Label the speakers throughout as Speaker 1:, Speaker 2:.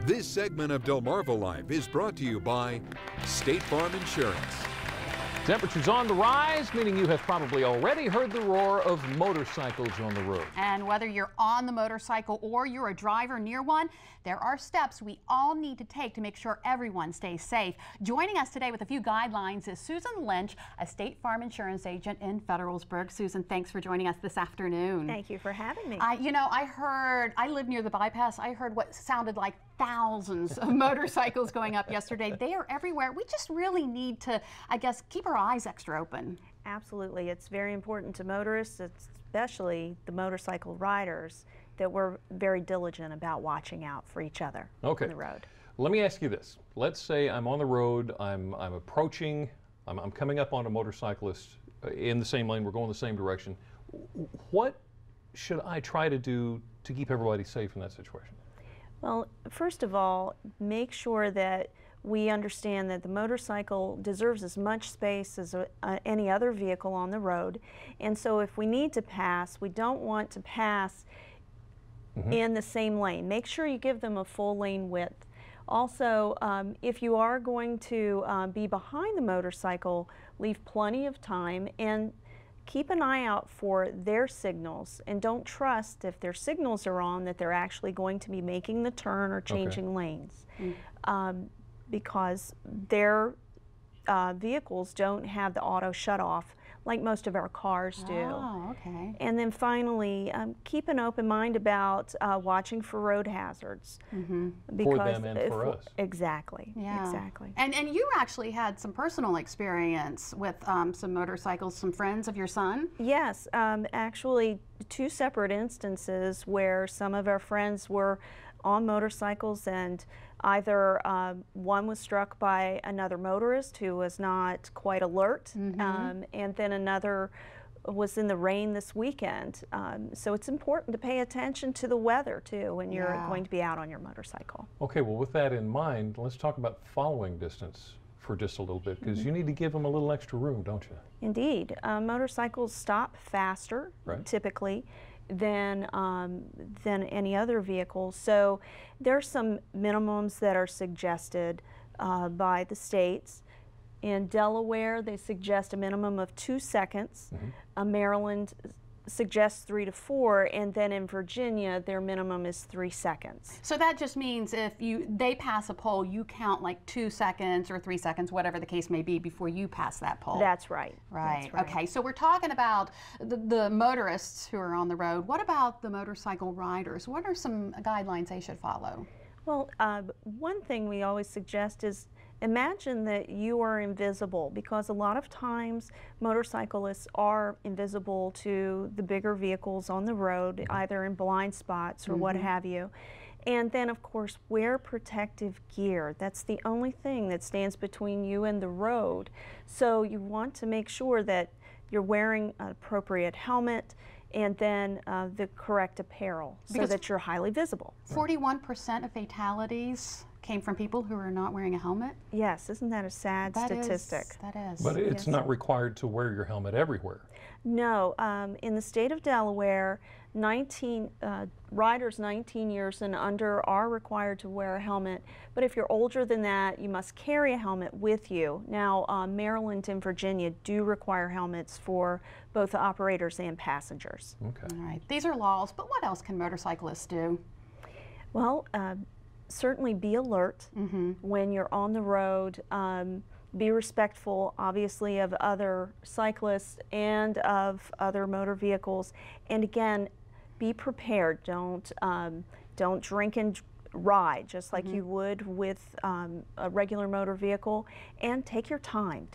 Speaker 1: This segment of DelmarvaLife is brought to you by State Farm Insurance.
Speaker 2: Temperatures on the rise, meaning you have probably already heard the roar of motorcycles on the road.
Speaker 3: And whether you're on the motorcycle or you're a driver near one, there are steps we all need to take to make sure everyone stays safe. Joining us today with a few guidelines is Susan Lynch, a State Farm Insurance agent in Federalsburg. Susan, thanks for joining us this afternoon.
Speaker 4: Thank you for having me.
Speaker 3: I live near the bypass. I heard what sounded like thousands of motorcycles going up yesterday. They are everywhere. We just really need to, I guess, keep our eyes extra open.
Speaker 4: Absolutely. It's very important to motorists, especially the motorcycle riders, that we're very diligent about watching out for each other on the road.
Speaker 2: Let me ask you this. Let's say I'm on the road, I'm coming up on a motorcyclist in the same lane, we're going the same direction. What should I try to do to keep everybody safe in that situation?
Speaker 4: Well, first of all, make sure that we understand that the motorcycle deserves as much space as any other vehicle on the road. And so if we need to pass, we don't want to pass in the same lane. Make sure you give them a full lane width. Also, if you are going to be behind the motorcycle, leave plenty of time and keep an eye out for their signals, and don't trust if their signals are on that they're actually going to be making the turn or changing lanes, because their vehicles don't have the auto shut off like most of our cars do.
Speaker 3: Oh, okay.
Speaker 4: And then finally, keep an open mind about watching for road hazards.
Speaker 2: For them and for us.
Speaker 4: Exactly.
Speaker 3: Yeah.
Speaker 4: Exactly.
Speaker 3: And you actually had some personal experience with some motorcycles, some friends of your son?
Speaker 4: Yes, actually 2 separate instances where some of our friends were on motorcycles, and either one was struck by another motorist who was not quite alert, and then another was in the rain this weekend. So it's important to pay attention to the weather too when you're going to be out on your motorcycle.
Speaker 2: Okay, well, with that in mind, let's talk about following distance for just a little bit, because you need to give them a little extra room, don't you?
Speaker 4: Indeed. Motorcycles stop faster, typically, than any other vehicle. So there's some minimums that are suggested by the states. In Delaware, they suggest a minimum of 2 seconds. Maryland suggests 3 to 4, and then in Virginia, their minimum is 3 seconds.
Speaker 3: So that just means if they pass a pole, you count like 2 seconds or 3 seconds, whatever the case may be, before you pass that pole.
Speaker 4: That's right.
Speaker 3: Right.
Speaker 4: That's right.
Speaker 3: Okay. So we're talking about the motorists who are on the road. What about the motorcycle riders? What are some guidelines they should follow?
Speaker 4: Well, one thing we always suggest is imagine that you are invisible, because a lot of times motorcyclists are invisible to the bigger vehicles on the road, either in blind spots or what have you. And then, of course, wear protective gear. That's the only thing that stands between you and the road. So you want to make sure that you're wearing an appropriate helmet and then the correct apparel so that you're highly visible.
Speaker 3: 41% of fatalities came from people who are not wearing a helmet?
Speaker 4: Yes, isn't that a sad statistic?
Speaker 3: That is.
Speaker 2: But it's not required to wear your helmet everywhere.
Speaker 4: No, in the state of Delaware, riders 19 years and under are required to wear a helmet, but if you're older than that, you must carry a helmet with you. Now, Maryland and Virginia do require helmets for both the operators and passengers.
Speaker 2: Okay.
Speaker 3: All right. These are laws, but what else can motorcyclists do?
Speaker 4: Well, certainly be alert when you're on the road. Be respectful, obviously, of other cyclists and of other motor vehicles. And again, be prepared. Don't drink and ride just like you would with a regular motor vehicle. And take your time.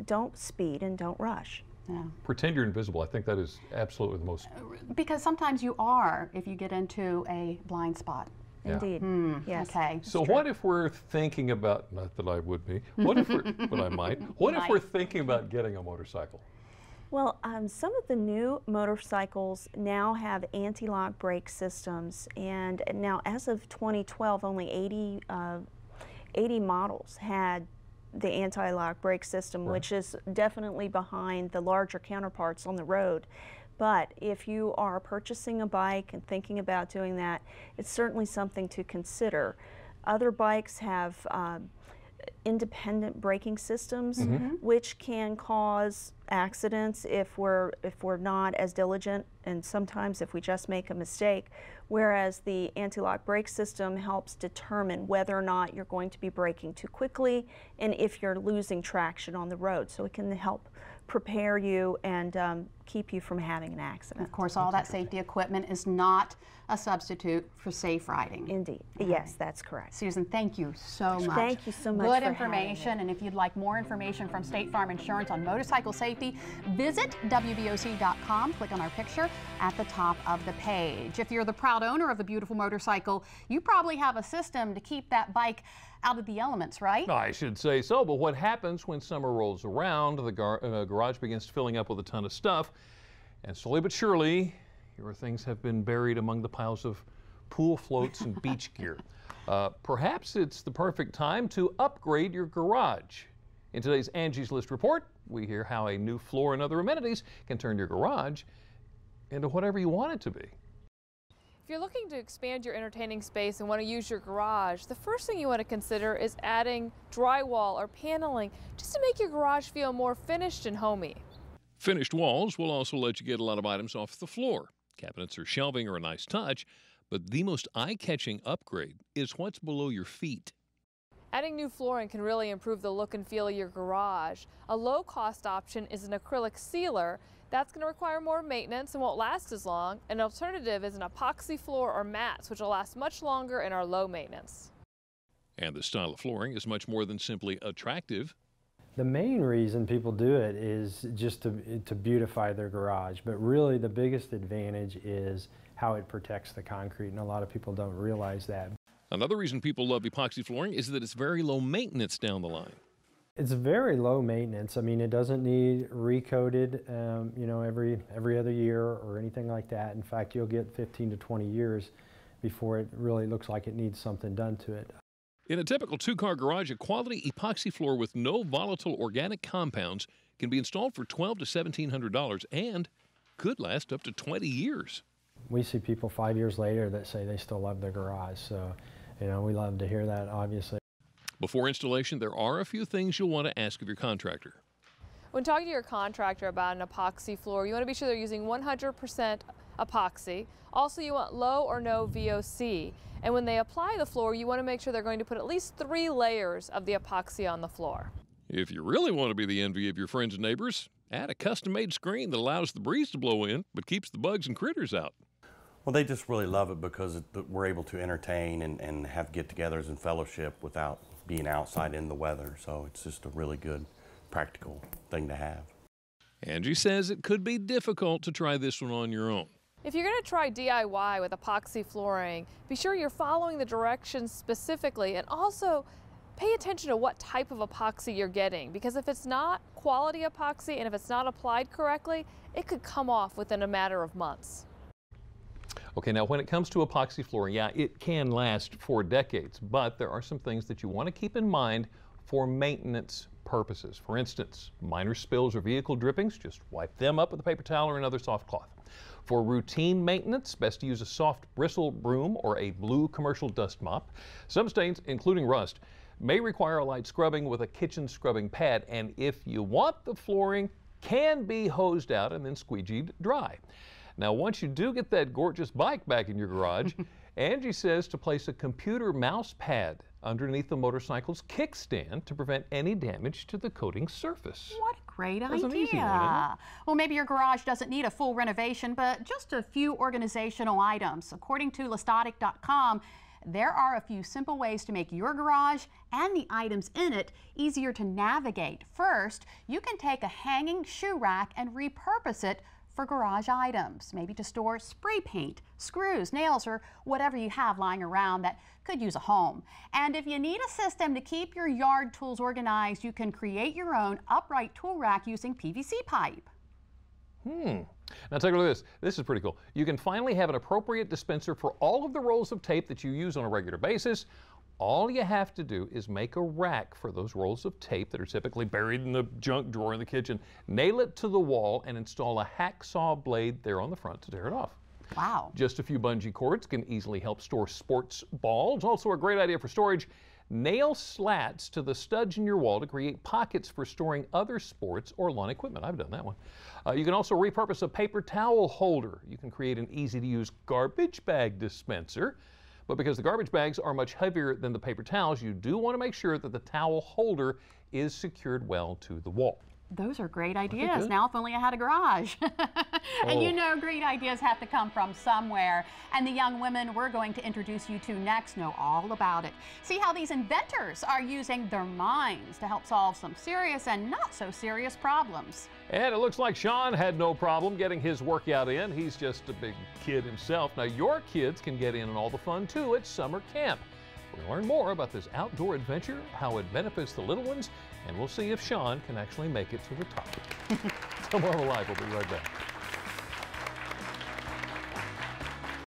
Speaker 4: Don't speed and don't rush.
Speaker 3: Yeah.
Speaker 2: Pretend you're invisible. I think that is absolutely the most.
Speaker 3: Because sometimes you are if you get into a blind spot.
Speaker 4: Indeed. Yes.
Speaker 3: Okay.
Speaker 2: So what if we're thinking about, not that I would be, what if we're, but I might, what if we're thinking about getting a motorcycle?
Speaker 4: Well, some of the new motorcycles now have anti-lock brake systems, and now as of 2012, only 80 models had the anti-lock brake system, which is definitely behind the larger counterparts on the road. But if you are purchasing a bike and thinking about doing that, it's certainly something to consider. Other bikes have independent braking systems, which can cause accidents if we're not as diligent, and sometimes if we just make a mistake. Whereas the anti-lock brake system helps determine whether or not you're going to be braking too quickly and if you're losing traction on the road. So it can help prepare you and keep you from having an accident.
Speaker 3: Of course, all that safety equipment is not a substitute for safe riding.
Speaker 4: Indeed. Yes, that's correct.
Speaker 3: Susan, thank you so much.
Speaker 4: Thank you so much.
Speaker 3: Good
Speaker 4: for
Speaker 3: information, and if you'd like more information from State Farm Insurance on motorcycle safety, visit WBOC.com. Click on our picture at the top of the page. If you're the proud owner of a beautiful motorcycle, you probably have a system to keep that bike out of the elements, right?
Speaker 2: I should say so, but what happens when summer rolls around? The garage begins filling up with a ton of stuff, and slowly but surely, your things have been buried among the piles of pool floats and beach gear. Perhaps it's the perfect time to upgrade your garage. In today's Angie's List report, we hear how a new floor and other amenities can turn your garage into whatever you want it to be.
Speaker 5: If you're looking to expand your entertaining space and want to use your garage, the first thing you want to consider is adding drywall or paneling just to make your garage feel more finished and homey.
Speaker 6: Finished walls will also let you get a lot of items off the floor. Cabinets or shelving are a nice touch, but the most eye-catching upgrade is what's below your feet.
Speaker 5: Adding new flooring can really improve the look and feel of your garage. A low-cost option is an acrylic sealer. That's going to require more maintenance and won't last as long. An alternative is an epoxy floor or mats, which will last much longer and are low maintenance.
Speaker 6: And the style of flooring is much more than simply attractive.
Speaker 7: The main reason people do it is just to beautify their garage, but really the biggest advantage is how it protects the concrete, and a lot of people don't realize that.
Speaker 6: Another reason people love epoxy flooring is that it's very low maintenance down the line.
Speaker 7: It's very low maintenance. I mean, it doesn't need recoated, you know, every other year or anything like that. In fact, you'll get 15 to 20 years before it really looks like it needs something done to it.
Speaker 6: In a typical two-car garage, a quality epoxy floor with no volatile organic compounds can be installed for $1,200 to $1,700 and could last up to 20 years.
Speaker 7: We see people 5 years later that say they still love their garage, so, you know, we love to hear that, obviously.
Speaker 6: Before installation, there are a few things you'll want to ask of your contractor.
Speaker 5: When talking to your contractor about an epoxy floor, you want to be sure they're using 100% epoxy. Also, you want low or no VOC. And when they apply the floor, you want to make sure they're going to put at least 3 layers of the epoxy on the floor.
Speaker 6: If you really want to be the envy of your friends and neighbors, add a custom-made screen that allows the breeze to blow in, but keeps the bugs and critters out.
Speaker 8: Well, they just really love it because we're able to entertain and have get-togethers and fellowship without being outside in the weather. So it's just a really good, practical thing to have.
Speaker 6: Angie says it could be difficult to try this one on your own.
Speaker 5: If you're going to try DIY with epoxy flooring, be sure you're following the directions specifically, and also pay attention to what type of epoxy you're getting, because if it's not quality epoxy and if it's not applied correctly, it could come off within a matter of months.
Speaker 2: Okay, now when it comes to epoxy flooring, yeah, it can last for decades, but there are some things that you want to keep in mind for maintenance purposes. For instance, minor spills or vehicle drippings, just wipe them up with a paper towel or another soft cloth. For routine maintenance, best to use a soft bristle broom or a blue commercial dust mop. Some stains, including rust, may require a light scrubbing with a kitchen scrubbing pad, and if you want, the flooring can be hosed out and then squeegeed dry. Now, once you do get that gorgeous bike back in your garage, Angie says to place a computer mouse pad underneath the motorcycle's kickstand to prevent any damage to the coating surface.
Speaker 3: What a great
Speaker 2: That's an
Speaker 3: idea.
Speaker 2: easy one, isn't it?
Speaker 3: Well, maybe your garage doesn't need a full renovation, but just a few organizational items. According to Listatic.com, there are a few simple ways to make your garage and the items in it easier to navigate. First, you can take a hanging shoe rack and repurpose it for garage items, maybe to store spray paint, screws, nails, or whatever you have lying around that could use a home. And if you need a system to keep your yard tools organized, you can create your own upright tool rack using PVC pipe.
Speaker 2: Now take a look at this. This is pretty cool. You can finally have an appropriate dispenser for all of the rolls of tape that you use on a regular basis, All you have to do is make a rack for those rolls of tape that are typically buried in the junk drawer in the kitchen, nail it to the wall, and install a hacksaw blade there on the front to tear it off.
Speaker 3: Wow.
Speaker 2: Just a few bungee cords can easily help store sports balls. Also a great idea for storage. Nail slats to the studs in your wall to create pockets for storing other sports or lawn equipment. I've done that one. You can also repurpose a paper towel holder. You can create an easy-to-use garbage bag dispenser. But because the garbage bags are much heavier than the paper towels, you do want to make sure that the towel holder is secured well to the wall.
Speaker 3: Those are great ideas. Now, if only I had a garage. And you know, great ideas have to come from somewhere. And the young women we're going to introduce you to next know all about it. See how these inventors are using their minds to help solve some serious and not so serious problems.
Speaker 2: And it looks like Sean had no problem getting his workout in. He's just a big kid himself. Now, your kids can get in on all the fun, too, at summer camp. We're going to learn more about this outdoor adventure, how it benefits the little ones, and we'll see if Sean can actually make it to the top. DelmarvaLife will be right back.